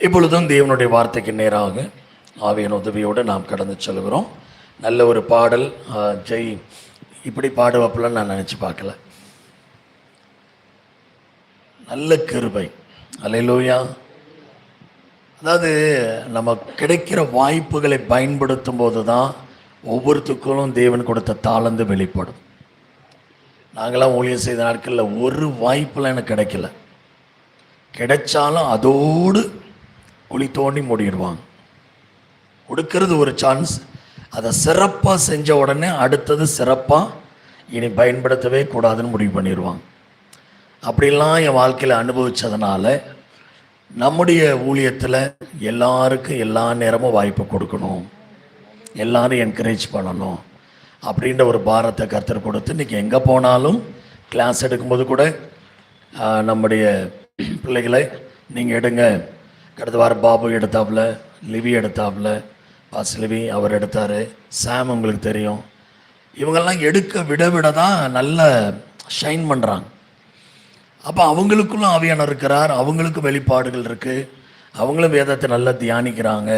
இப்பொழுதும் தேவனுடைய வார்த்தைக்கு நேராக ஆவியின் உதவியோடு நாம் கடந்து செல்கிறோம். நல்ல ஒரு பாடல். ஜெய் இப்படி பாடுவப்பெல்லாம் நான் நினச்சி பார்க்கல. நல்ல கிருபை, அல்லேலூயா. அதாவது நம்ம கிடைக்கிற வாய்ப்புகளை பயன்படுத்தும் போது தான் ஒவ்வொருத்துக்கும் தேவன் கொடுத்த தாளந்து வெளிப்படும். நாங்களாம் ஊழியம் செய்த நாட்களில் ஒரு வாய்ப்பெல்லாம் எனக்கு கிடைக்கல. கிடைச்சாலும் அதோடு குழி தோண்டி மூடிடுவாங்க. கொடுக்கறது ஒரு சான்ஸ், அதை சிறப்பாக செஞ்ச உடனே அடுத்தது சிறப்பாக இனி பயன்படுத்தவே கூடாதுன்னு முடிவு பண்ணிடுவாங்க. அப்படிலாம் என் வாழ்க்கையில் அனுபவித்ததுனால நம்முடைய ஊழியத்தில் எல்லாருக்கும் எல்லா நேரமும் வாய்ப்பு கொடுக்கணும், எல்லாரும் என்கரேஜ் பண்ணணும் அப்படின்ற ஒரு பாரத்தை கர்த்தர் கொடுத்து இன்றைக்கி எங்கே போனாலும் கிளாஸ் எடுக்கும்போது கூட நம்முடைய பிள்ளைகளை நீங்கள் எடுங்க. கடந்த வாரம் பாபு எடுத்தாப்புல, லிவி எடுத்தாப்புல, பாஸ் லிவி அவர் எடுத்தார், சாம் உங்களுக்கு தெரியும். இவங்கெல்லாம் எடுக்க விட விட தான் நல்ல ஷைன் பண்ணுறாங்க. அப்போ அவங்களுக்குள்ளும் ஆவியானவர் இருக்கிறார், அவங்களுக்கும் வெளிப்பாடுகள் இருக்குது, அவங்களும் வேதத்தை நல்லா தியானிக்கிறாங்க.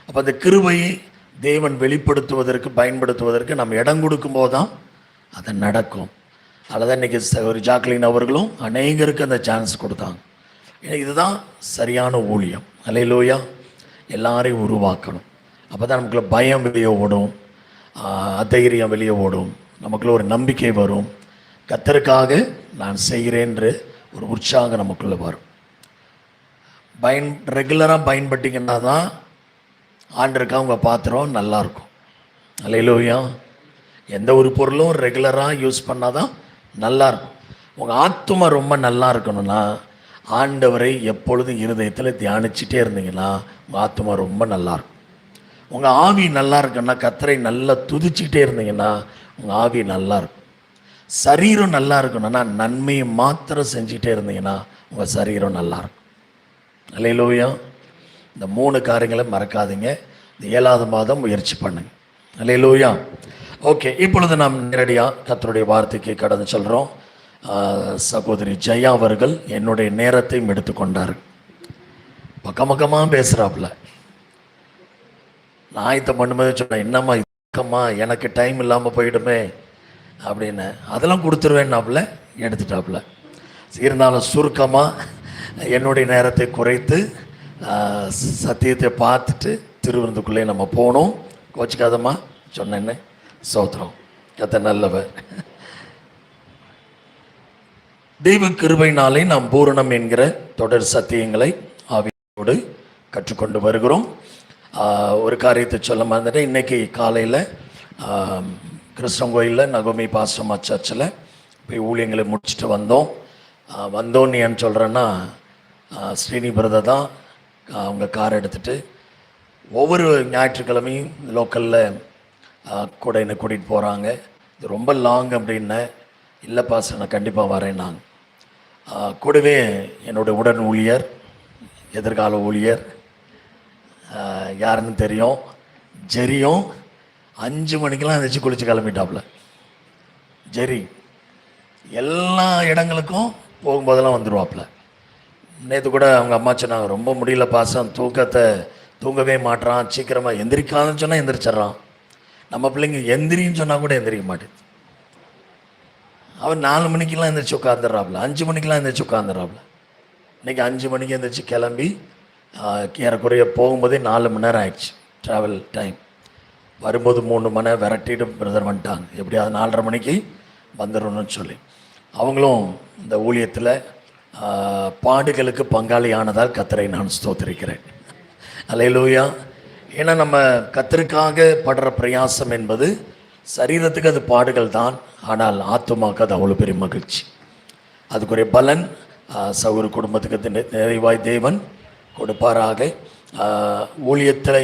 அப்போ அந்த கிருபையை தேவன் வெளிப்படுத்துவதற்கு பயன்படுத்துவதற்கு நம்ம இடம் கொடுக்கும்போது தான் அது நடக்கும். அதுதான் இன்றைக்கி ஒரு ஜாக்லின் அவர்களும் அநேகருக்கு அந்த சான்ஸ் கொடுத்தாங்க. இதுதான் சரியான ஊழியம். அல்லேலூயா. எல்லாரையும் உருவாக்கணும். அப்போ தான் நமக்குள்ள பயம் வெளியே ஓடும், அதைரியம் வெளியே ஓடும், நமக்குள்ள ஒரு நம்பிக்கை வரும். கர்த்தருக்காக நான் செய்கிறேன்ற ஒரு உற்சாகம் நமக்குள்ளே வரும். ரெகுலராக பயன்பட்டீங்கன்னா தான் ஆண்டருக்கா உங்கள் பாத்திரம் நல்லாயிருக்கும். அல்லேலூயா. எந்த ஒரு பொருளும் ரெகுலராக யூஸ் பண்ணால் தான் நல்லாயிருக்கும். உங்கள் ஆத்துமா ரொம்ப நல்லா இருக்கணும்னா ஆண்டவரை எப்பொழுதும் இருதயத்தில் தியானிச்சுட்டே இருந்தீங்கன்னா உங்கள் ஆத்துமா ரொம்ப நல்லாயிருக்கும். உங்கள் ஆவி நல்லா இருக்குன்னா, கர்த்தரை நல்லா துதிச்சுக்கிட்டே இருந்தீங்கன்னா உங்கள் ஆவி நல்லாயிருக்கும். சரீரம் நல்லா இருக்கணும்னா நன்மையை மாத்திரம் செஞ்சுக்கிட்டே இருந்தீங்கன்னா உங்கள் சரீரம் நல்லாயிருக்கும். அல்லேலூயா. இந்த 3 காரியங்களை மறக்காதீங்க. இந்த 7வது மாதம் முயற்சி பண்ணுங்க. அல்லேலூயா. ஓகே, இப்பொழுது நாம் நேரடியாக கர்த்தருடைய வார்த்தைக்கு கடந்து சொல்கிறோம். சகோதரி ஜெயா அவர்கள் என்னுடைய நேரத்தையும் எடுத்துக்கொண்டார். பக்கமாக பேசுகிறாப்புல. நான் இதை பண்ணும்போது சொன்னேன், என்னம்மா இதுக்கம்மா எனக்கு டைம் இல்லாமல் போயிடுமே அப்படின்னு. அதெல்லாம் கொடுத்துருவேன்னாப்புல எடுத்துட்டாப்புல. இருந்தாலும் சுருக்கமாக என்னுடைய நேரத்தை குறைத்து சத்தியத்தை பார்த்துட்டு திருவிருந்துக்குள்ளே நம்ம போகணும். கோச்சிக்காதம்மா சொன்னேன்னு. சோத்திரம். கர்த்தர் நல்லவர். தெய்வ கிருபையினாலே நாம் பூரணம் என்கிற தொடர் சத்தியங்களை ஆவியோடு கற்றுக்கொண்டு வருகிறோம். ஒரு காரியத்தை சொல்ல மறந்துட்டேன். இன்றைக்கி காலையில் கிறிஸ்தவன் நகோமி பாஸ்டர்மா சர்ச்சில் போய் ஊழியங்களை முடிச்சுட்டு வந்தோம். நீ ஏன்னு சொல்கிறேன்னா, ஸ்ரீனி பிரதர் தான் அவங்க கார் எடுத்துகிட்டு ஒவ்வொரு ஞாயிற்றுக்கிழமையும் லோக்கலில் கூட என்னை கூட்டிகிட்டு போகிறாங்க. இது ரொம்ப லாங் அப்படின்னேன். இல்லை பாஸ்டர், நான் கண்டிப்பாக வரேன். நான் கூடவே என்னுடைய உடன் ஊழியர், எதிர்கால ஊழியர் யாருன்னு தெரியும், ஜெரியும் 5 மணிக்கெலாம் எழுந்திரிச்சு குளிச்சு கிளம்பிட்டாப்புல. ஜெரி எல்லா இடங்களுக்கும் போகும்போதெல்லாம் வந்துடுவாப்புல. நேற்று கூட அவங்க அம்மா சொன்னாங்க, ரொம்ப முடியல பாசம், தூங்கவே மாட்டுறான், சீக்கிரமாக எந்திரிக்காதுன்னு சொன்னால் எந்திரிச்சிட்றான். நம்ம பிள்ளைங்க எந்திரின்னு சொன்னால் கூட எந்திரிக்க மாட்டேது. அவன் 4 மணிக்கெலாம் எழுந்திரிச்சு உட்காந்துடுறாப்புல, 5 மணிக்கெலாம் எழுந்திரிச்சு உட்காந்துடுறாப்புல. இன்றைக்கி 5 மணிக்கு எழுந்திரிச்சு கிளம்பி ஏறக்குறைய போகும்போதே 4 மணி நேரம் ஆயிடுச்சு ட்ராவல் டைம். வரும்போது 3 மணி நேரம் விரட்டிட்டு பிரதர் வந்துட்டாங்க. எப்படியாவது 4:30 மணிக்கு வந்துடணும்னு சொல்லி. அவங்களும் இந்த ஊழியத்தில் பாடுகளுக்கு பங்காளியானதால் கர்த்தரை நான் ஸ்தோத்திரிக்கிறேன். அல்லேலூயா. ஏன்னா நம்ம கர்த்தருக்காக படுற பிரயாசம் என்பது சரீரத்துக்கு அது பாடுகள் தான், ஆனால் ஆத்துமாக்கு அது அவ்வளோ பெரிய மகிழ்ச்சி. அதுக்குரிய பலன் சகோதர குடும்பத்துக்கு நிறைவாய் தேவன் கொடுப்பாராக. ஊழியத்தை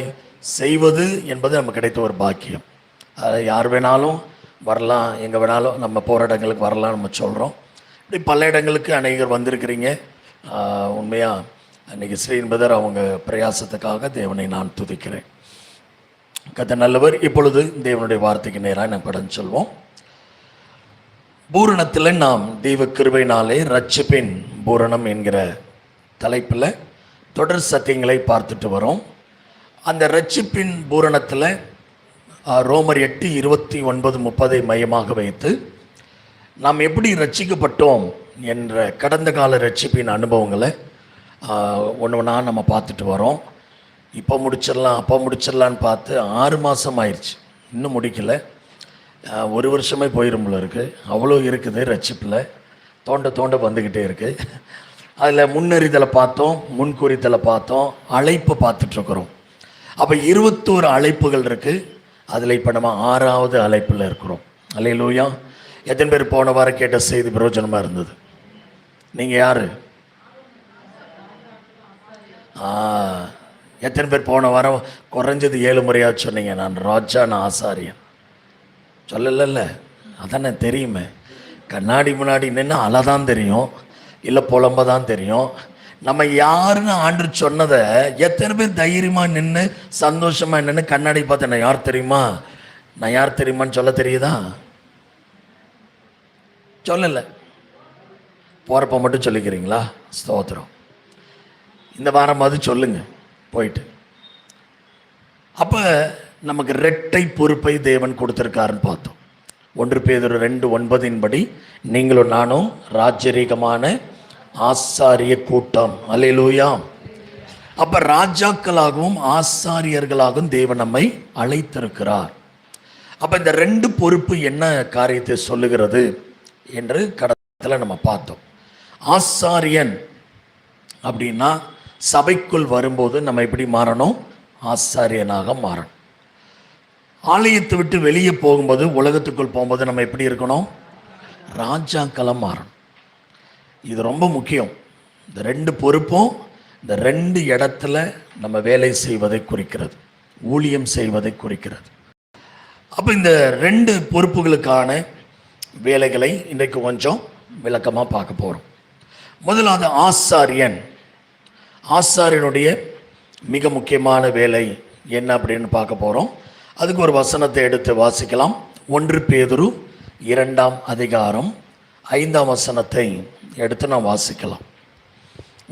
செய்வது என்பது நமக்கு கிடைத்த ஒரு பாக்கியம். யார் வேணாலும் வரலாம், எங்கே வேணாலும் நம்ம போகிற இடங்களுக்கு வரலாம் நம்ம சொல்கிறோம். இப்படி பல இடங்களுக்கு அநேகர் வந்திருக்கிறீங்க. உண்மையாக அன்றைக்கி ஸ்ரீன்பதர் அவங்க பிரயாசத்துக்காக தேவனை நான் துதிக்கிறேன். கர்த்தர் நல்லவர். இப்பொழுது தேவனுடைய வார்த்தைக்கு நேராக நம்ம கடந்து சொல்வோம். பூரணத்தில் நாம் தெய்வ கிருபையினாலே ரட்சிப்பின் பூரணம் என்கிற தலைப்பில் தொடர் சத்தியங்களை பார்த்துட்டு வரோம். அந்த ரட்சிப்பின் பூரணத்தில் ரோமர் 8:29-30 மையமாக வைத்து நாம் எப்படி ரட்சிக்கப்பட்டோம் என்ற கடந்த கால ரட்சிப்பின் அனுபவங்களை ஒன்று ஒன்றா நம்ம பார்த்துட்டு வரோம். இப்போ முடிச்சிடலாம் அப்போ முடிச்சிடலான்னு பார்த்து 6 மாதம் ஆயிடுச்சு, இன்னும் முடிக்கலை. 1 வருஷமே போயிரும்போல இருக்குது. அவ்வளோ இருக்குது ரட்சிப்பில், தோண்ட தோண்ட வந்துக்கிட்டே இருக்குது. அதில் முன்னறிதலை பார்த்தோம், முன்குறித்தலை பார்த்தோம், அழைப்பை பார்த்துட்ருக்குறோம். அப்போ 21 அழைப்புகள் இருக்குது. அதில் இப்போ நம்ம 6வது அழைப்பில் இருக்கிறோம். அல்லேலூயா. எத்தனை பேர் போன வாரம் கேட்ட செய்தி பிரயோஜனமாக இருந்தது? நீங்கள் யார்? எத்தனை பேர் போன வாரம் குறைஞ்சது 7 முறையாக சொன்னீங்க, நான் ராஜா, நான் ஆசாரியன்? சொல்லலைல்ல, அதானே தெரியுமே. கண்ணாடி முன்னாடி நின்று அலை தான் தெரியும், இல்லை புலம்ப தான் தெரியும். நம்ம யாருன்னு ஆண்டு சொன்னதை எத்தனை பேர் தைரியமாக நின்று சந்தோஷமாக நின்று கண்ணாடி பார்த்து நான் யார் தெரியுமா, நான் யார் தெரியுமான்னு சொல்ல தெரியுதா? சொல்லலை. போகிறப்ப மட்டும் சொல்லிக்கிறீங்களா? ஸ்தோத்திரம். இந்த வாரமாவது சொல்லுங்க போயிட்டு. அப்போ நமக்கு இரட்டை பொறுப்பை தேவன் கொடுத்துருக்காருன்னு பார்த்தோம். 1 பேதுரு 2:9 படி நீங்களும் நானும் ராஜரீகமான ஆசாரிய கூட்டம். அல்லேலூயா. அப்போ ராஜாக்களாகவும் ஆசாரியர்களாகவும் தேவன் நம்மை அழைத்திருக்கிறார். அப்போ இந்த 2 பொறுப்பு என்ன காரியத்தை சொல்லுகிறது என்று கடத்தில் நம்ம பார்த்தோம். ஆசாரியன் அப்படின்னா சபைக்குள் வரும்போது நம்ம எப்படி மாறணும்? ஆசாரியனாக மாறணும். ஆலயத்தை விட்டு வெளியே போகும்போது, உலகத்துக்குள் போகும்போது நம்ம எப்படி இருக்கணும்? ராஜாக்களம் மாறணும். இது ரொம்ப முக்கியம். இந்த 2 பொறுப்பும் இந்த 2 இடத்துல நம்ம வேலை செய்வதை குறிக்கிறது, ஊழியம் செய்வதை குறிக்கிறது. அப்போ இந்த 2 பொறுப்புகளுக்கான வேலைகளை இன்றைக்கு கொஞ்சம் விளக்கமாக பார்க்க போகிறோம். முதலாவது ஆசாரியன். ஆசாரியனுடைய மிக முக்கியமான வேலை என்ன அப்படின்னு பார்க்க போகிறோம். அதுக்கு ஒரு வசனத்தை எடுத்து வாசிக்கலாம். 1 பேதுரு 2ஆம் அதிகாரம் 5ஆம் வசனத்தை எடுத்து நாம் வாசிக்கலாம்.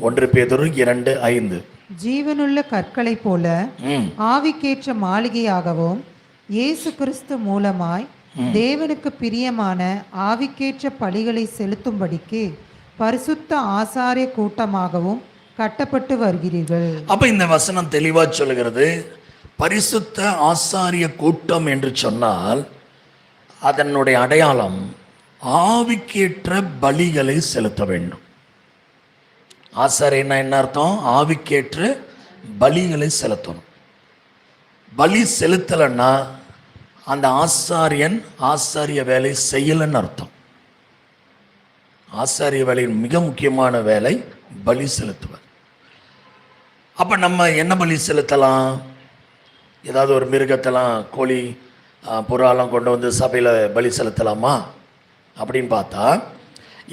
1 பேதுரு 2:5. ஜீவனுள்ள கற்களை போல ஆவிக்கேற்ற மாளிகையாகவும் இயேசு கிறிஸ்து மூலமாய் தேவனுக்கு பிரியமான ஆவிக்கேற்ற பலிகளை செலுத்தும்படிக்கு பரிசுத்த ஆசாரிய கூட்டமாகவும் கட்டப்பட்டு வருகிறீர்கள். அப்ப இந்த வசனம் தெளிவா சொல்லுகிறது, பரிசுத்த ஆசாரிய கூட்டம் என்று சொன்னால் அதனுடைய அடையாளம் ஆவிக்கேற்ற பலிகளை செலுத்த வேண்டும். ஆசாரியன்னா என்ன அர்த்தம்? ஆவிக்கேற்ற பலிகளை செலுத்தணும். பலி செலுத்தலைன்னா அந்த ஆசாரியன் ஆசாரிய வேலை செய்யலைன்னு அர்த்தம். ஆசாரிய வேலையின் மிக முக்கியமான வேலை பலி செலுத்துவர். அப்போ நம்ம என்ன பலி செலுத்தலாம்? ஏதாவது ஒரு மிருகத்தெல்லாம், கோழி புறாலாம் கொண்டு வந்து சபையில் பலி செலுத்தலாமா அப்படின்னு பார்த்தா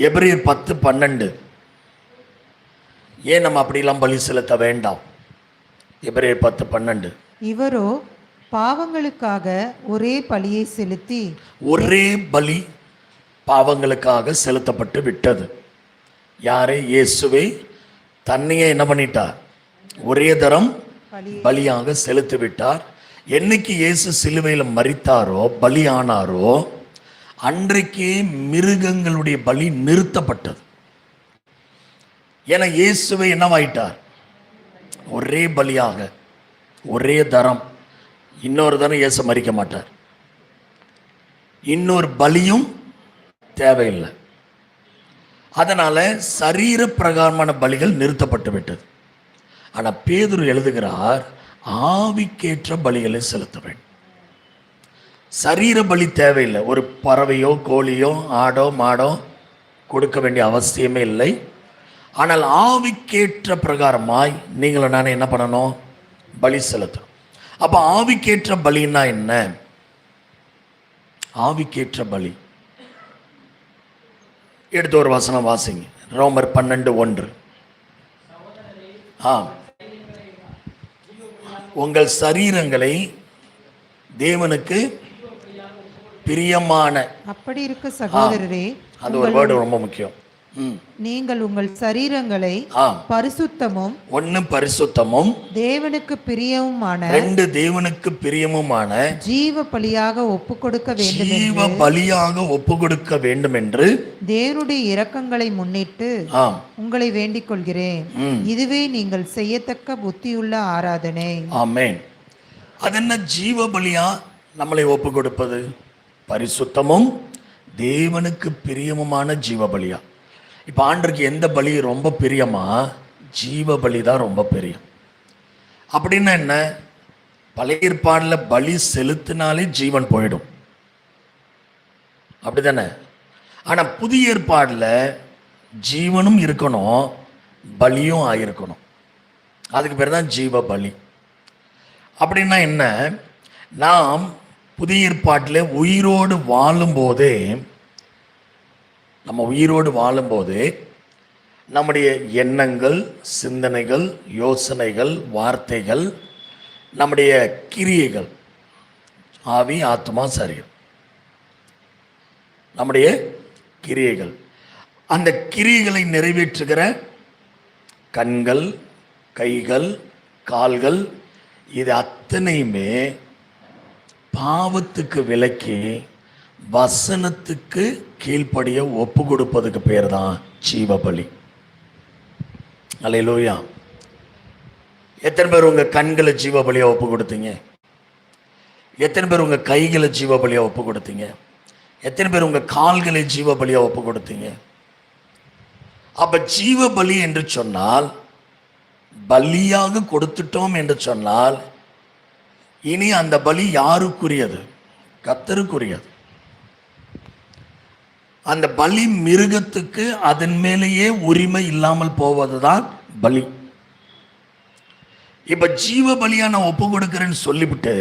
எபிரேயர் 10:12. ஏன் நம்ம அப்படிலாம் பலி செலுத்த வேண்டாம்? எபிரேயர் 10:12. இவரோ பாவங்களுக்காக ஒரே பலியை செலுத்தி, ஒரே பலி பாவங்களுக்காக செலுத்தப்பட்டு விட்டது. யாரே? இயேசுவே தன்னையே என்ன பண்ணிட்டார்? ஒரே தரம் பலியாக செலுத்தி விட்டார். என்னைக்கு இயேசு சிலுவையில் மரித்தாரோ, பலியானாரோ, அன்றைக்கே மிருகங்களுடைய பலி நிறுத்தப்பட்டது. ஏன்னா இயேசுவை என்னவாயிட்டார்? ஒரே பலியாக, ஒரே தரம். இன்னொரு தரம் இயேசு மரிக்க மாட்டார், இன்னொரு பலியும் தேவையில்லை. அதனால சரீர பிரகாரமான பலிகள் நிறுத்தப்பட்டு விட்டது. ஆனால் பேதுரு எழுதுகிறார், ஆவிக்கேற்ற பலிகளை செலுத்த வேண்டும். சரீர பலி தேவையில்லை. ஒரு பறவையோ கோழியோ ஆடோ மாடோ கொடுக்க வேண்டிய அவசியமே இல்லை. ஆனால் ஆவிக்கேற்ற பிரகாரமாய் நீங்களும் நானே என்ன பண்ணணும்? பலி செலுத்தணும். அப்போ ஆவிக்கேற்ற பலின்னா என்ன? ஆவிக்கேற்ற பலி எடுத்து ஒரு வசனம் வாசிங்க. ரோமர் 12:1. உங்கள் சரீரங்களை தேவனுக்கு பிரியமான. அப்படி இருக்க சகோதரரே, அந்த ஒரு வேர்டு ரொம்ப முக்கியம். நீங்கள் உங்கள் சரீரங்களை பரிசுத்தமும் ஒன்னு பரிசுத்தமும் தேவனுக்கு பிரியமுமான ரெண்டு தேவனுக்கு பிரியமுமான ஜீவ பலியாக ஒப்பு கொடுக்க வேண்டும் ஜீவ பலியாக ஒப்பு கொடுக்க வேண்டும் என்று தேவனுடைய இரக்கங்களை முன்னிட்டு உங்களை வேண்டிக் கொள்கிறேன். இதுவே நீங்கள் செய்யத்தக்க புத்தியுள்ள ஆராதனை. ஆமென். அது என்ன ஜீவ பலியா நம்மளை ஒப்பு கொடுப்பது? பரிசுத்தமும் தேவனுக்கு பிரியமுமான ஜீவ பலியா. இப்போ ஆண்டருக்கு எந்த பலி ரொம்ப பிரியமா? ஜீவ பலி தான் ரொம்ப பிரியம். அப்படின்னா என்ன? பழைய ஏற்பாடுல பலி செலுத்தினாலே ஜீவன் போயிடும், அப்படிதானே? ஆனால் புதிய ஏற்பாடுல ஜீவனும் இருக்கணும், பலியும் ஆயிருக்கணும். அதுக்கு பேர் தான் ஜீவ பலி. அப்படின்னா என்ன? நாம் புதிய ஏற்பாட்டில் உயிரோடு வாழும்போதே, நம்ம உயிரோடு வாழும்போது நம்முடைய எண்ணங்கள், சிந்தனைகள், யோசனைகள், வார்த்தைகள், நம்முடைய கிரியைகள், ஆவி, ஆத்மா, சரீரம், நம்முடைய கிரியைகள், அந்த கிரியைகளை நிறைவேற்றுகிற கண்கள், கைகள், கால்கள், இது அத்தனையுமே பாவத்துக்கு விலக்கி வசனத்துக்கு கீழ்ப்படிய ஒப்பு கொடுப்பதுக்கு பேர் தான் ஜீவபலி. அல்லேலூயா. எத்தனை பேர் உங்க கண்களை ஜீவபலியா ஒப்பு கொடுத்தீங்க? எத்தனை பேர் உங்க கைகளை ஜீவபலியா ஒப்பு கொடுத்தீங்க? எத்தனை பேர் உங்க கால்களை ஜீவபலியா ஒப்பு கொடுத்தீங்க? அப்ப ஜீவபலி என்று சொன்னால், பலியாக கொடுத்துட்டோம் என்று சொன்னால், இனி அந்த பலி யாருக்குரியது? கர்த்தருக்குரியது. அந்த பலி மிருகத்துக்கு அதன் மேலேயே உரிமை இல்லாமல் போவதுதான் பலி. இப்ப ஜீவ பலியா நான் ஒப்பு கொடுக்கிறேன்னு சொல்லிவிட்டு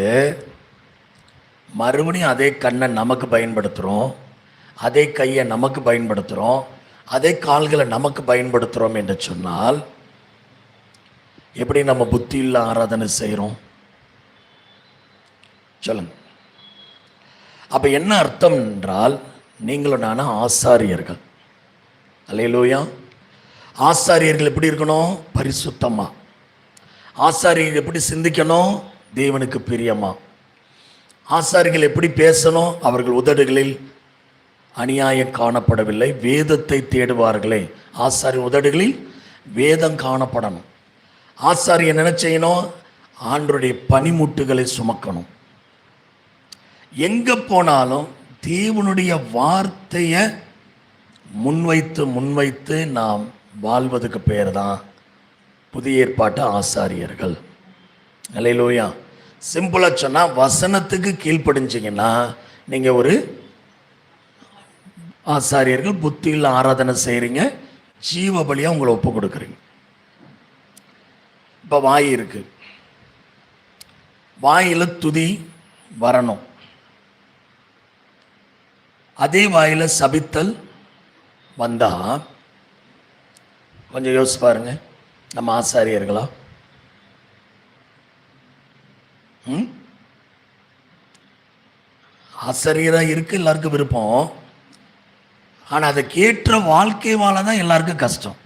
மறுபடியும் அதே கண்ணை நமக்கு பயன்படுத்துகிறோம், அதே கையை நமக்கு பயன்படுத்துகிறோம், அதே கால்களை நமக்கு பயன்படுத்துகிறோம் என்று சொன்னால் எப்படி நம்ம புத்தியில் ஆராதனை செய்கிறோம்? சொல்லுங்க. அப்ப என்ன அர்த்தம் என்றால், நீங்களும் நானும் ஆசாரியர்கள். அல்லேலூயா. ஆசாரியர்கள் எப்படி இருக்கணும்? பரிசுத்தமா. ஆசாரியர்கள் எப்படி சிந்திக்கணும்? தேவனுக்கு பிரியமா. ஆசாரியர்கள் எப்படி பேசணும்? அவர்கள் உதடுகளில் அநியாயம் காணப்படவில்லை, வேதத்தை தேடுவார்களே. ஆசாரிய உதடுகளில் வேதம் காணப்படணும். ஆசாரியர் என்ன செய்யணும்? ஆண்டவருடைய பனிமுட்டுகளை சுமக்கணும். எங்க போனாலும் தேவனுடைய வார்த்தையை முன்வைத்து நாம் வாழ்வதுக்கு பேர் தான் புதிய ஏற்பாட்டு ஆசாரியர்கள். அல்லேலூயா. சிம்பிளா சொன்னா, வசனத்துக்கு கீழ்ப்படிஞ்சிங்கன்னா நீங்க ஒரு ஆசாரியர்கள், புத்தியில் ஆராதனை செய்றீங்க, ஜீவ பலியா உங்களை ஒப்பு கொடுக்குறீங்க. இப்ப வாய் இருக்கு, வாயில துதி வரணும். அதே வாயில சபித்தல் வந்தா கொஞ்சம் யோசிச்சு பாருங்க, நம்ம ஆசாரியர்களா? ஆசாரியரா இருக்கு எல்லாருக்கும் விருப்பம், ஆனா அதை கேட்ட வாழ்க்கை வாழ தான் எல்லாருக்கும் கஷ்டம்.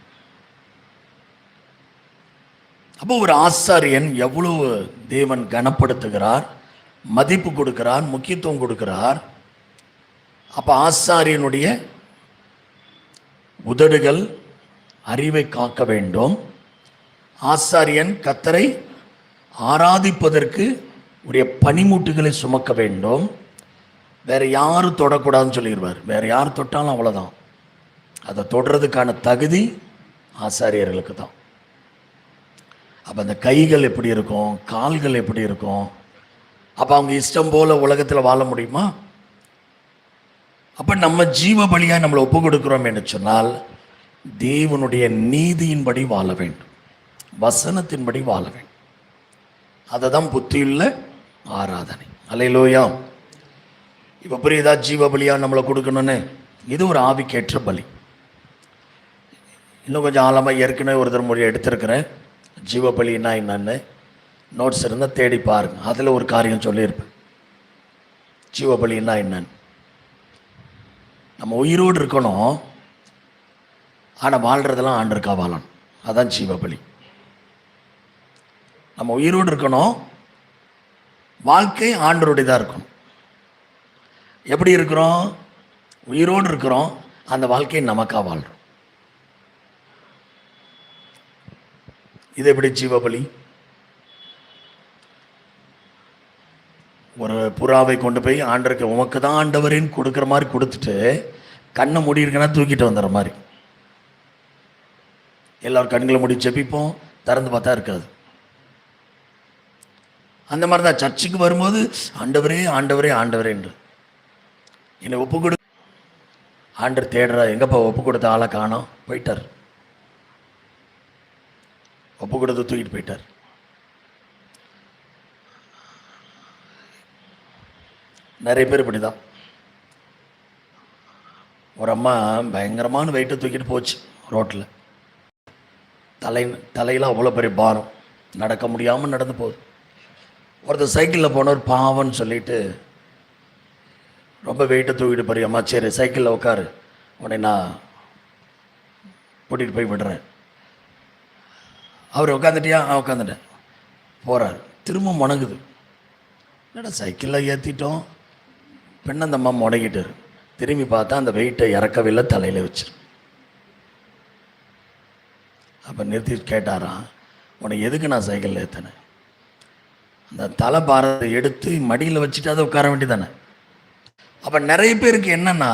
அப்போ ஒரு ஆசாரியன் எவ்வளவு தேவன் கனப்படுத்துகிறார், மதிப்பு கொடுக்கிறார், முக்கியத்துவம் கொடுக்கிறார். அப்ப ஆசாரியனுடைய உதடுகள் அறிவை காக்க வேண்டும். ஆசாரியன் கர்த்தரை ஆராதிப்பதற்கு உடைய பனிமூட்டுகளை சுமக்க வேண்டும். வேற யாரும் தொடக்கூடாதுன்னு சொல்லிடுவார். வேற யார் தொட்டாலும் அவ்வளோதான். அதை தொடுறதுக்கான தகுதி ஆசாரியர்களுக்கு தான். அப்போ அந்த கைகள் எப்படி இருக்கும், கால்கள் எப்படி இருக்கும்? அப்போ அவங்க இஷ்டம் போல உலகத்தில் வாழ முடியுமா? அப்போ நம்ம ஜீவ பலியாக நம்மளை ஒப்பு கொடுக்குறோம் என்று சொன்னால், தேவனுடைய நீதியின்படி வாழ வேண்டும், வசனத்தின்படி வாழ வேண்டும். அதை தான் புத்தியுள்ள ஆராதனை. அல்லேலூயா. இப்போ புரியுதா? ஜீவ பலியாக நம்மளை கொடுக்கணும்னு. இது ஒரு ஆவிக்கேற்ற பலி. இன்னும் கொஞ்சம் ஆழமாக ஏற்கனவே ஒரு தடவை மொழி எடுத்திருக்கிறேன். ஜீவ பலின்னா என்னன்னு நோட்ஸ் இருந்தால் தேடி பாருங்க. அதில் ஒரு காரியம் சொல்லியிருப்பேன். ஜீவ பலின்னா என்னன்னு. நம்ம உயிரோடு இருக்கணும், ஆனால் வாழ்கிறதெல்லாம் ஆண்டருக்கா வாழணும். அதான் ஜீவபலி. நம்ம உயிரோடு இருக்கணும், வாழ்க்கை ஆண்டருடையதாக இருக்கணும். எப்படி இருக்கிறோம்? உயிரோடு இருக்கிறோம், அந்த வாழ்க்கையை நமக்கா வாழ்கிறோம். இது எப்படி ஜீவபலி? ஒரு புறாவை கொண்டு போய் ஆண்டருக்கு உமக்கு தான் ஆண்டவரின்னு கொடுக்குற மாதிரி கொடுத்துட்டு கண்ணை மூடி இருக்குன்னா தூக்கிட்டு வந்துடுற மாதிரி. எல்லோரும் கண்களை மூடி ஜெபிப்போம், திறந்து பார்த்தா இருக்காது. அந்த மாதிரி தான் சர்ச்சுக்கு வரும்போது ஆண்டவரே ஆண்டவரே ஆண்டவரே என்று என்னை ஒப்பு கொடு. ஆண்டர் தேடுறா, எங்கப்பா ஒப்பு கொடுத்த ஆளை காணோம், போயிட்டார். ஒப்பு கொடுத்து தூக்கிட்டு போயிட்டார். நிறைய பேர் இப்படி தான். ஒரு அம்மா பயங்கரமான வெயிட்டை தூக்கிட்டு போச்சு ரோட்டில். தலையெல்லாம் அவ்வளோ பெரிய பாரம், நடக்க முடியாமல் நடந்து போகுது. ஒருத்தர் சைக்கிளில் போனவர் பாவம்னு சொல்லிட்டு ரொம்ப வெயிட்டை தூக்கிட்டு போய், அம்மா சரி சைக்கிளில் உட்காரு, உடனே நான் கூட்டிகிட்டு போய் விடுறேன். அவர் உட்காந்துட்டியா? உட்காந்துட்டேன். போகிறார், திரும்ப முணங்குது. என்னடா சைக்கிளில் ஏற்றிட்டோம், பெண்ணை அந்த அம்மா முடங்கிட்டார். திரும்பி பார்த்தா அந்த வெயிட்டை இறக்கவில்லை, தலையில் வச்சிரு. அப்போ நிறுத்தி கேட்டாராம், உனக்கு எதுக்கு நான் சைக்கிளில் ஏற்றினேன்? அந்த தலை பாரத்தை எடுத்து மடியில் வச்சுட்டு அதை உட்கார வேண்டியதானே. அப்போ நிறைய பேருக்கு என்னன்னா,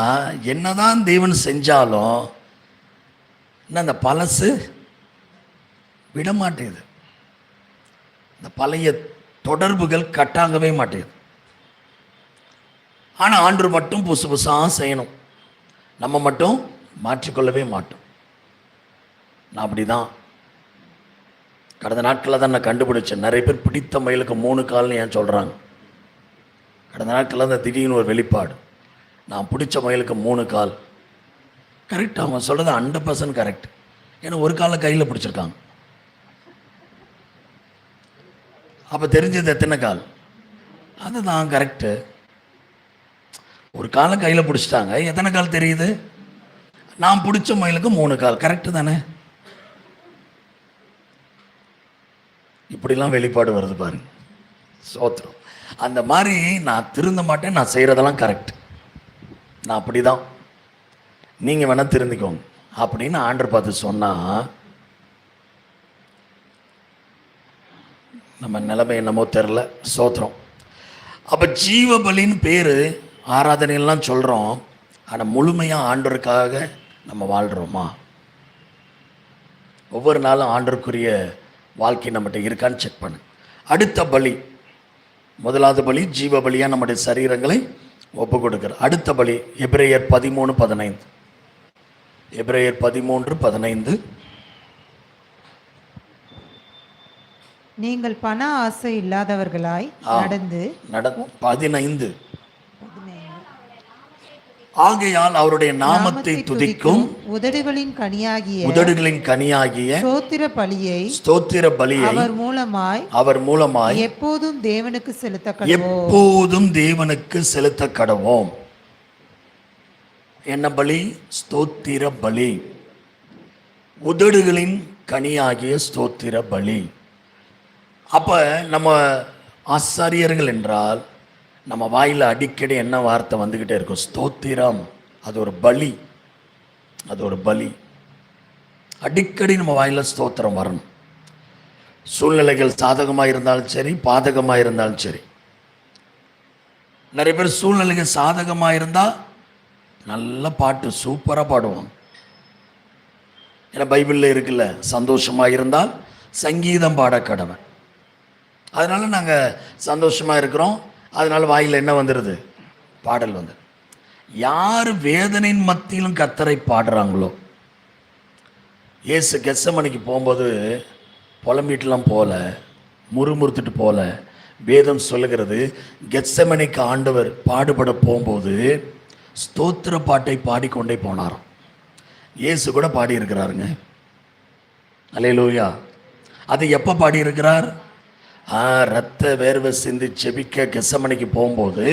என்னதான் தேவன் செஞ்சாலும் இன்னும் அந்த பழசு விட மாட்டேங்குது. இந்த பழைய தொடர்புகள் கட்டாங்கவே மாட்டேங்குது. ஆனால் ஆண்டவர் மட்டும் புதுசு புதுசாக செய்யணும், நம்ம மட்டும் மாற்றிக்கொள்ளவே மாட்டோம். நான் அப்படி தான் கடந்த நாட்களில் தான் நான் கண்டுபிடிச்சேன். நிறைய பேர் பிடித்த மயிலுக்கு 3 கால்னு ஏன் சொல்கிறாங்க? கடந்த நாட்களில் தான் திடீர்னு ஒரு வெளிப்பாடு, நான் பிடிச்ச மயிலுக்கு 3 கால். கரெக்ட், அவங்க சொல்கிறது 100% கரெக்ட். ஏன்னா ஒரு காலை கையில் பிடிச்சிருக்காங்க. அப்போ தெரிஞ்சது எத்தனை கால்? அதுதான் கரெக்டு. ஒரு காலை கையில் பிடிச்சிட்டாங்க, எத்தனை கால் தெரியுது? நான் பிடிச்ச மயிலுக்கு 3 கால். கரெக்டு தானே? இப்படிலாம் வெளிப்பாடு வருது பாருங்க. சோத்திரம். அந்த மாதிரி நான் திருந்த மாட்டேன், நான் செய்கிறதெல்லாம் கரெக்ட், நான் அப்படி தான், நீங்கள் வேணால் திருந்திக்கோங்க அப்படின்னு ஆண்டர் பார்த்து சொன்னால் நம்ம நிலைமை என்னமோ தெரில. சோத்திரம். அப்போ ஜீவபலின்னு பேர் ஆராதனையெல்லாம் சொல்கிறோம், ஆனால் முழுமையாக ஆண்டருக்காக நம்ம வாழ்கிறோமா? ஒவ்வொரு நாளும் ஆண்டருக்குரிய வாழ்க்கை நம்மகிட்ட இருக்கான்னு செக் பண்ணு. அடுத்த பலி, முதலாவது பலி ஜீவ பலியாக நம்முடைய சரீரங்களை ஒப்பு கொடுக்குற. அடுத்த பலி எபிரேயர் 13:15. எபிரேயர் 13:15. நீங்கள் பண ஆசை இல்லாதவர்களாய் நடந்து 15. ஆகையால் அவருடைய நாமத்தை துதிக்கும் உதடுகளின் கனியாகிய ஸ்தோத்திர பலியை அவர் மூலமாய் எப்போதும் தேவனுக்கு செலுத்த கடவோம். என்ன பலி? ஸ்தோத்திர பலி. உதடுகளின் கனியாகிய ஸ்தோத்திர பலி. அப்ப நம்ம ஆசாரியர்கள் என்றால் நம்ம வாயில் அடிக்கடி என்ன வார்த்தை வந்துக்கிட்டே இருக்கும்? ஸ்தோத்திரம். அது ஒரு பலி, அது ஒரு பலி. அடிக்கடி நம்ம வாயில் ஸ்தோத்திரம் வரணும். சூழ்நிலைகள் சாதகமாக இருந்தாலும் சரி, பாதகமாக இருந்தாலும் சரி. நிறைய பேர் சூழ்நிலைகள் சாதகமாக இருந்தால் நல்ல பாட்டு சூப்பராக பாடுவாங்க. ஏன்னா பைபிளில் இருக்குல்ல, சந்தோஷமாக இருந்தால் சங்கீதம் பாட கடவன். அதனால நாங்கள் சந்தோஷமாக இருக்கிறோம், அதனால வாயில் என்ன வந்துடுது? பாடல் வந்து. யார் வேதனையின் மத்தியிலும் கர்த்தரை பாடுறாங்களோ, இயேசு கெத்செமனிக்கு போகும்போது புலம்பிட்டுலாம் போல, முறுமுறுத்துட்டு போல, வேதம் சொல்லுகிறது கெத்செமனிக்கு ஆண்டவர் பாடுபட போகும்போது ஸ்தோத்திர பாட்டை பாடிக்கொண்டே போனாராம். இயேசு கூட பாடியிருக்கிறாருங்க. அல்லேலூயா. அது எப்போ பாடியிருக்கிறார்? ரத்த வேர்வை சிந்தி செபிக்க கெத்செமனிக்கு போகும்போது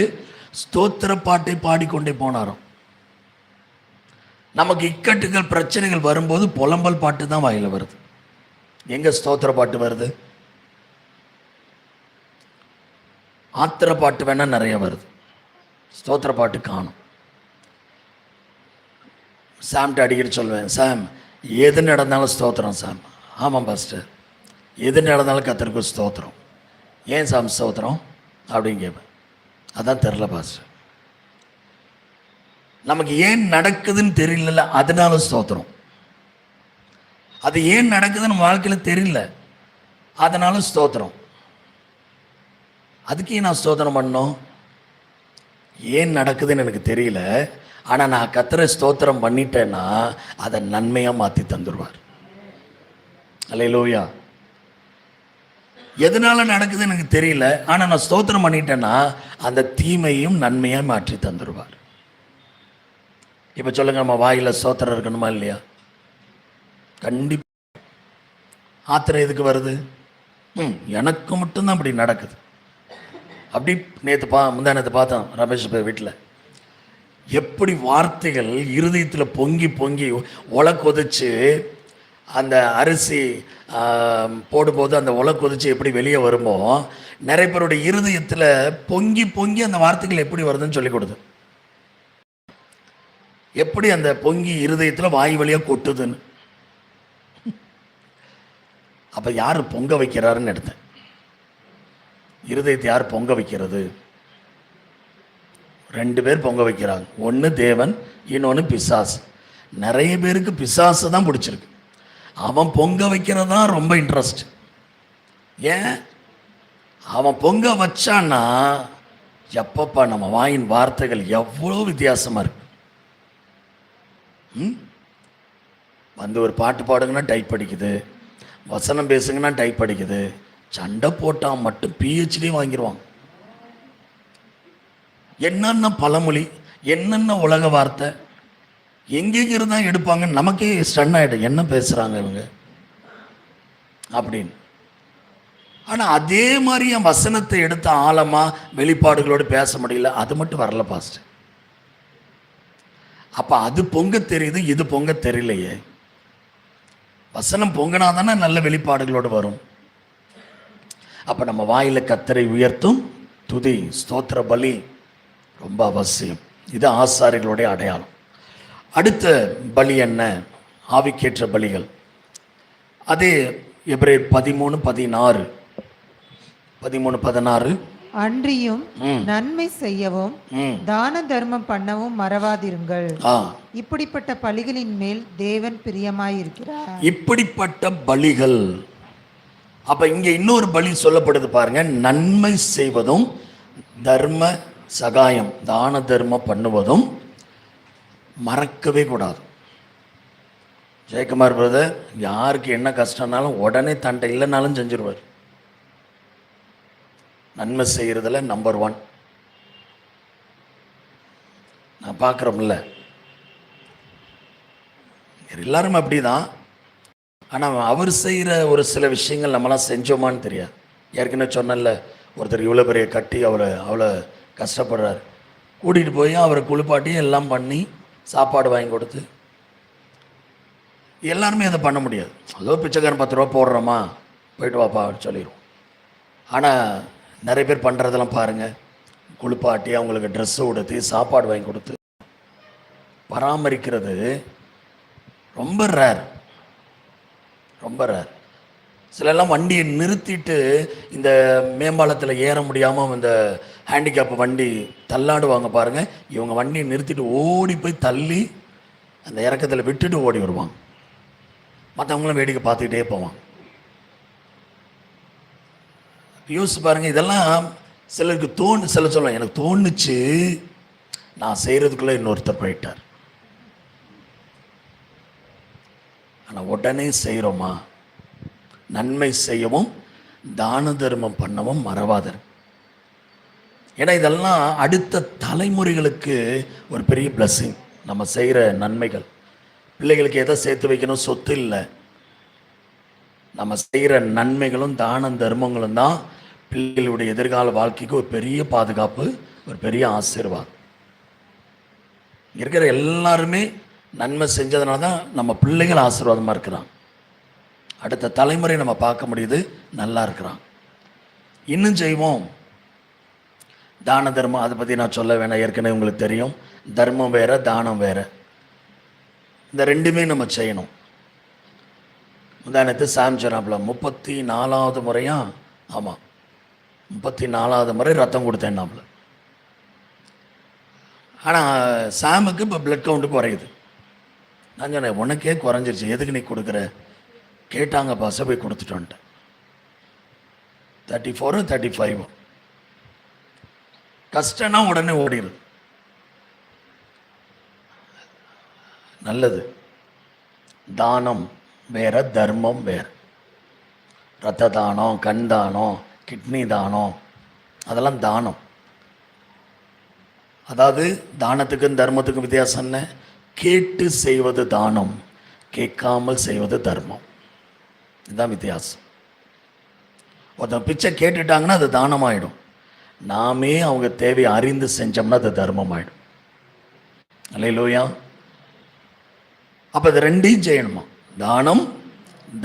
ஸ்தோத்திர பாட்டை பாடிக்கொண்டே போனாராம். நமக்கு இக்கட்டுகள் பிரச்சனைகள் வரும்போது புலம்பல் பாட்டு தான் வாயில வருது. எங்க ஸ்தோத்திர பாட்டு வருது? ஆத்திர பாட்டு வேணா நிறைய வருது, ஸ்தோத்திர பாட்டு காணும். சாம்கிட்ட அடிக்கடி சொல்லுவேன், சாம் எது நடந்தாலும் ஸ்தோத்திரம் சாம். ஆமாம் பாஸ்டர், எது நடந்தாலும் கர்த்தருக்கு ஸ்தோத்திரம். ஏன் சாம் ஸ்தோத்திரம் அப்படின்னு கேட்பேன். அதான் தெரில பாஸ்டர், நமக்கு ஏன் நடக்குதுன்னு தெரியல, அதனால ஸ்தோத்திரம். அது ஏன் நடக்குதுன்னு வாழ்க்கையில் தெரியல, அதனால ஸ்தோத்திரம். அதுக்கு நான் ஸ்தோத்திரம் பண்ணோம். ஏன் நடக்குதுன்னு எனக்கு தெரியல, ஆனால் நான் கர்த்தரை ஸ்தோத்திரம் பண்ணிட்டேன்னா அதை நன்மையாக மாற்றி தந்துடுவார். அல்லேலூயா. எதனால நடக்குதுன்னு எனக்கு தெரியல, ஆனால் நான் ஸ்தோத்திரம் பண்ணிட்டேன்னா அந்த தீமையும் நன்மையாக மாற்றி தந்துடுவார். இப்போ சொல்லுங்க, நம்ம வாயில் ஸ்தோத்திரம் இருக்கணுமா இல்லையா? கண்டிப்பாக. ஆத்திரம் எதுக்கு வருது? எனக்கு மட்டும்தான் அப்படி நடக்குது. அப்படி முந்தானத்தை பார்த்தோம் ரமேஷ் வீட்டில், எப்படி வார்த்தைகள் இருதயத்தில் பொங்கி பொங்கி ஒலை கொதிச்சு அந்த அரிசி போடும்போது அந்த ஒலை கொதிச்சு எப்படி வெளியே வருமோ, நிறைய பேருடைய இருதயத்தில் பொங்கி பொங்கி அந்த வார்த்தைகள் எப்படி வருதுன்னு சொல்லி கொடுது. எப்படி அந்த பொங்கி இருதயத்தில் வாய் வழியாக கொட்டுதுன்னு. அப்போ யார் பொங்க வைக்கிறாருன்னு எடுத்தேன். இருதயத்தை யார் பொங்க வைக்கிறது? ரெண்டு பேர் பொங்க வைக்கிறாங்க. ஒன்று தேவன், இன்னொன்று பிசாசு. நிறைய பேருக்கு பிசாசு தான் பிடிச்சிருக்கு. அவன் பொங்க வைக்கிறது தான் ரொம்ப இன்ட்ரெஸ்ட். ஏன்? அவன் பொங்க வச்சான்னா எப்பப்பா நம்ம வாயின் வார்த்தைகள் எவ்வளோ வித்தியாசமாக இருக்கு. வந்து ஒரு பாட்டு பாடுங்கன்னா டைப் அடிக்குது, வசனம் பேசுங்கன்னா டைப் அடிக்குது. சண்டை போட்டால் மட்டும் பிஹெச்டி வாங்கிடுவாங்க. என்னென்ன பழமொழி, என்னென்ன உலக வார்த்தை எங்கெங்க இருந்தால் எடுப்பாங்க. நமக்கே ஸ்டன் ஆகிடும், என்ன பேசுகிறாங்க இவங்க அப்படின்னு. ஆனால் அதே மாதிரி என் வசனத்தை எடுத்த ஆழமாக வெளிப்பாடுகளோடு பேச முடியல. அது மட்டும் வரல பாஸ்டர். அப்போ அது பொங்க தெரியுது, இது பொங்க தெரியலையே. வசனம் பொங்கினா தானே நல்ல வெளிப்பாடுகளோடு வரும். அப்போ நம்ம வாயில் கர்த்தரை உயர்த்தும் துதி, ஸ்தோத்திர பலி ரொம்ப அவசியம். இது ஆசாரிகளுடைய அடையாளம். அடுத்த பலி என்ன? ஆவிக்கேற்ற பலிகள். அதே எபிரேயர் 13:16 13:16 அன்றியும் நன்மை செய்யவும் தான தர்மம் பண்ணவும் மறவாதிருங்கள். இப்படிப்பட்ட பலிகளின் மேல் தேவன் பிரியமாயிருக்கிறார். இப்படிப்பட்ட பலிகள். அப்ப இங்க இன்னொரு பலி சொல்லப்படுது பாருங்க. நன்மை செய்வதும் தர்ம சகாயம் தான தர்மம் பண்ணுவதும் மறக்கவே கூடாது. ஜெயக்குமார் பிரதர் யாருக்கு என்ன கஷ்டம்னாலும் உடனே தண்டை இல்லைனாலும் செஞ்சிருவார். நன்மை செய்கிறதுல நம்பர் 1 நான் பார்க்குறோம்ல. எல்லாரும் அப்படிதான். ஆனால் அவர் செய்கிற ஒரு சில விஷயங்கள் நம்மளாம் செஞ்சோமான்னு தெரியாது. ஏற்கனவே சொன்னல, ஒருத்தர் இவ்வளோ பெரிய கட்டி அவ்வளோ கஷ்டப்படுறார். கூட்டிகிட்டு போய் அவரை குளிப்பாட்டி எல்லாம் பண்ணி சாப்பாடு வாங்கி கொடுத்து, எல்லாருமே அதை பண்ண முடியாது. அதோ பிச்சைக்காரன் 10 ரூபா போடுறோமா, போயிட்டு வாப்பா அப்படின்னு சொல்லிடுவோம். ஆனால் நிறைய பேர் பண்ணுறதெல்லாம் பாருங்கள். குளிப்பாட்டி அவங்களுக்கு ட்ரெஸ்ஸு கொடுத்து சாப்பாடு வாங்கி கொடுத்து பராமரிக்கிறது ரொம்ப ரேர், ரொம்ப ரேர். சிலெல்லாம் வண்டியை நிறுத்திட்டு இந்த மேம்பாலத்தில் ஏற முடியாமல் இந்த ஹேண்டிகேப் வண்டி தள்ளாடுவாங்க பாருங்கள். இவங்க வண்டியை நிறுத்திட்டு ஓடி போய் தள்ளி அந்த இறக்கத்தில் விட்டுட்டு ஓடி வருவாங்க. மற்றவங்களும் வேடிக்கை பார்த்துக்கிட்டே போவாங்க. யோசிச்சு பாருங்கள். இதெல்லாம் சிலருக்கு சில சொல்ல எனக்கு தோணுச்சு, நான் செய்கிறதுக்குள்ளே இன்னொருத்தர் போயிட்டார். ஆனால் உடனே செய்கிறோமா? நன்மை செய்யவும் தான தர்மம் பண்ணவும் மறவாதர். ஏன்னா இதெல்லாம் அடுத்த தலைமுறைகளுக்கு ஒரு பெரிய பிளஸ்ஸிங். நம்ம செய்கிற நன்மைகள் பிள்ளைகளுக்கு எதை சேர்த்து வைக்கணும்? சொத்து இல்லை. நம்ம செய்கிற நன்மைகளும் தான தர்மங்களும் தான் பிள்ளைகளுடைய எதிர்கால வாழ்க்கைக்கு ஒரு பெரிய பாதுகாப்பு, ஒரு பெரிய ஆசீர்வாதம். இருக்கிற எல்லாருமே நன்மை செஞ்சதுனால தான் நம்ம பிள்ளைகள் ஆசீர்வாதமாக இருக்கிறான். அடுத்த தலைமுறை நம்ம பார்க்க முடியுது, நல்லா இருக்கிறான். இன்னும் செய்வோம். தான தர்மம் அதை பற்றி நான் சொல்ல வேணாம், ஏற்கனவே உங்களுக்கு தெரியும். தர்மம் வேற, தானம் வேற. இந்த ரெண்டுமே நம்ம செய்யணும். உதாரணத்து சாம் ஜனாப்ல 34வது முறையா, ஆமாம் 34வது முறை ரத்தம் கொடுத்தேன்னாப்ல. ஆனால் சாமுக்கு இப்போ பிளட் கவுண்ட்டு குறையுது. நான் சொன்னேன், உனக்கே குறைஞ்சிருச்சு, எதுக்கு நீ கொடுக்குற? கேட்டாங்க பாச, போய் கொடுத்துட்டு வந்துட்டேன். 34 35 கஷ்டம்னா உடனே ஓடிடுது. நல்லது. தானம் வேற, தர்மம் வேற. ரத்த தானம், கண் தானம், கிட்னி தானம், அதெல்லாம் தானம். அதாவது தானத்துக்கும் தர்மத்துக்கும் வித்தியாசம் என்ன? கேட்டு செய்வது தானம், கேட்காமல் செய்வது தர்மம். இதுதான் வித்தியாசம். ஒருத்தன் பிச்சை கேட்டுட்டாங்கன்னா அது தானமாயிடும். நாமே அவங்க தேவையை அறிந்து செஞ்சோம்னா அது தர்மம் ஆயிடும். அல்லேலூயா. அப்போ இது ரெண்டையும் செய்யணுமா? தானம்,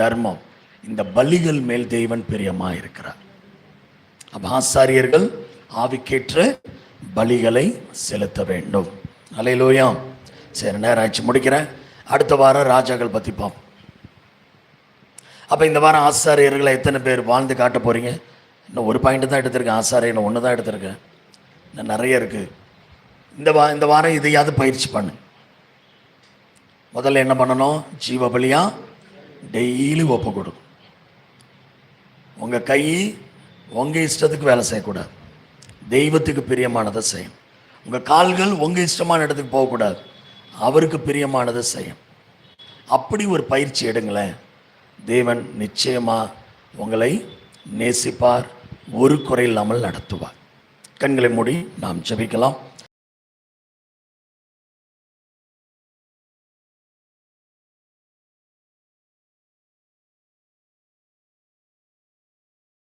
தர்மம். இந்த பலிகள் மேல் தேவன் பிரியமாக இருக்கிறார். அப்போ ஆசாரியர்கள் ஆவிக்கேற்ற பலிகளை செலுத்த வேண்டும். அல்லேலூயா. சரி, நேரம் ஆச்சு, முடிக்கிறேன். அடுத்த வாரம் ராஜாக்கள் பற்றி பார்ப்போம். அப்போ இந்த வாரம் ஆசாரியர்களை எத்தனை பேர் வாழ்ந்து காட்ட போகிறீங்க? இன்னும் ஒரு பாயிண்ட் தான் எடுத்திருக்கேன். ஆசாரியர்கள் ஒன்று தான் எடுத்திருக்கேன், இன்னும் நிறைய இருக்குது. இந்த வாரம் இதையாவது பயிற்சி பண்ணு. முதல்ல என்ன பண்ணணும்? ஜீவ பலியா டெய்லி ஒப்பு கொடுக்கும். உங்கள் கை உங்கள் இஷ்டத்துக்கு வேலை செய்யக்கூடாது, தெய்வத்துக்கு பிரியமானதை செய்யும். உங்கள் கால்கள் உங்கள் இஷ்டமான இடத்துக்கு போகக்கூடாது, அவருக்கு பிரியமானதை செய்யும். அப்படி ஒரு பயிற்சி எடுங்களேன். தேவன் நிச்சயமாக உங்களை நேசிப்பார், ஒரு குறை இல்லாமல் நடத்துவார். கண்களை மூடி நாம் ஜெபிக்கலாம்.